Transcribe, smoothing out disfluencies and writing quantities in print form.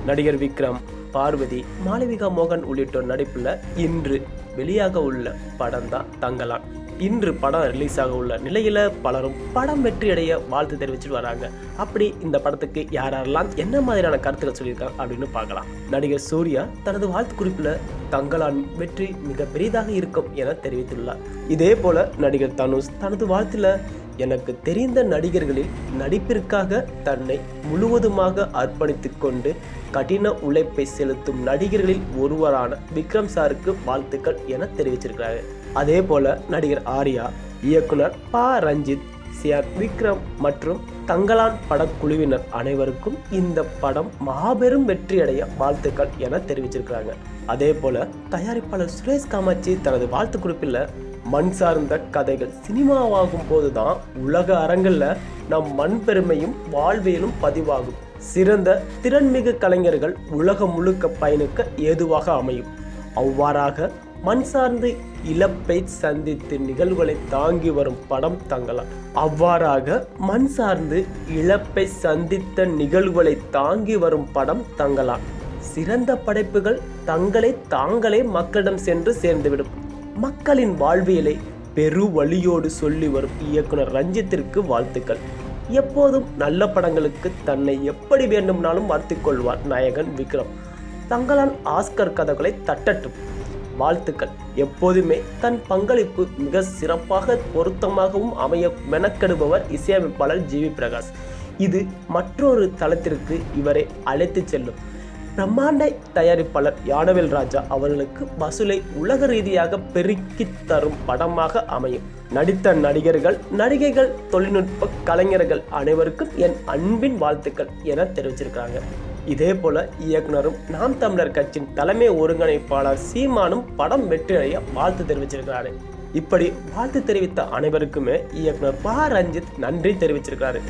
நடிகர் விக்ரம், பார்வதி, மாளவிகா மோகன் உள்ளிட்டோர் நடிப்புல இன்று வெளியாக உள்ள படம் தான் தங்கலான். இன்று படம் ரிலீஸ் ஆக உள்ள நிலையில பலரும் படம் வெற்றி அடைய வாழ்த்து தெரிவிச்சுட்டு வராங்க. அப்படி இந்த படத்துக்கு யாரெல்லாம் என்ன மாதிரியான கருத்துக்கள் சொல்லியிருக்காங்க அப்படின்னு பார்க்கலாம். நடிகர் சூர்யா தனது வாழ்த்து குறிப்புல தங்கலான் வெற்றி மிக பெரிதாக இருக்கும் என தெரிவித்துள்ளார். இதே போல நடிகர் தனுஷ் தனது வாழ்த்துல எனக்கு தெரிந்த நடிகர்களில் நடிப்பிற்காக தன்னை முழுவதுமாக அர்ப்பணித்துக் கொண்டு கடின உழைப்பை செலுத்தும் நடிகர்களில் ஒருவரான விக்ரம் சாருக்கு வாழ்த்துக்கள் என தெரிவிச்சிருக்கிறாரு. அதே போல நடிகர் ஆர்யா, இயக்குனர் ப. ரஞ்சித், சிஆர் விக்ரம் மற்றும் தங்கலான் படக்குழுவினர் அனைவருக்கும் இந்த படம் மாபெரும் வெற்றியடைய வாழ்த்துக்கள் என தெரிவிச்சிருக்கிறாங்க. அதே போல தயாரிப்பாளர் சுரேஷ் காமாட்சி தனது வாழ்த்து குறிப்பில் மண் சார்ந்த கதைகள் சினிமாவாகும் போதுதான் உலக அரங்கில் நம் மண் பெருமையும் வாழ்வியலும் பதிவாகும். சிறந்த திறன்மிகு கலைஞர்கள் உலகம் முழுக்க பயணிக்க ஏதுவாக அமையும். அவ்வாறாக மண் சார்ந்து இழப்பை சந்தித்து நிகழ்வுகளை தாங்கி வரும் படம் தங்கலான். அவ்வாறாக மண் சார்ந்து இழப்பை சந்தித்த நிகழ்வுகளை தாங்கி வரும் படம் தங்கலான். சிறந்த படைப்புகள் தாங்களே மக்களிடம் சென்று சேர்ந்துவிடும். மக்களின் வாழ்வியலை பெரு வழியோடு சொல்லி வரும் இயக்குனர் ரஞ்சித்திற்கு வாழ்த்துக்கள். எப்போதும் நல்ல படங்களுக்கு தன்னை எப்படி வேண்டுமானாலும் மாற்றிக் கொள்வார் நாயகன் விக்ரம். தங்கலான் ஆஸ்கர் கதைகளை தட்டட்டும். வாழ்த்துக்கள். எப்போதுமே தன் பங்களிப்பு மிக சிறப்பாக பொருத்தமாகவும் அமைய மெனக்கெடுபவர் இசையமைப்பாளர் ஜி.வி. பிரகாஷ். இது மற்றொரு தளத்திற்கு இவரை அழைத்து செல்லும். பிரம்மாண்ட தயாரிப்பாளர் யானவேல் ராஜா அவர்களுக்கு வசூலை உலக ரீதியாக பெருக்கி தரும் படமாக அமையும். நடித்த நடிகர்கள், நடிகைகள், தொழில்நுட்ப கலைஞர்கள் அனைவருக்கும் என் அன்பின் வாழ்த்துக்கள் என தெரிவிச்சிருக்காங்க. இதே போல இயக்குனரும் நாம் தமிழர் கட்சியின் தலைமை ஒருங்கிணைப்பாளர் சீமானும் படம் வெற்றியடைய வாழ்த்து தெரிவிச்சிருக்கிறாரு. இப்படி வாழ்த்து தெரிவித்த அனைவருக்குமே இயக்குனர் ப. ரஞ்சித் நன்றி தெரிவிச்சிருக்கிறாரு.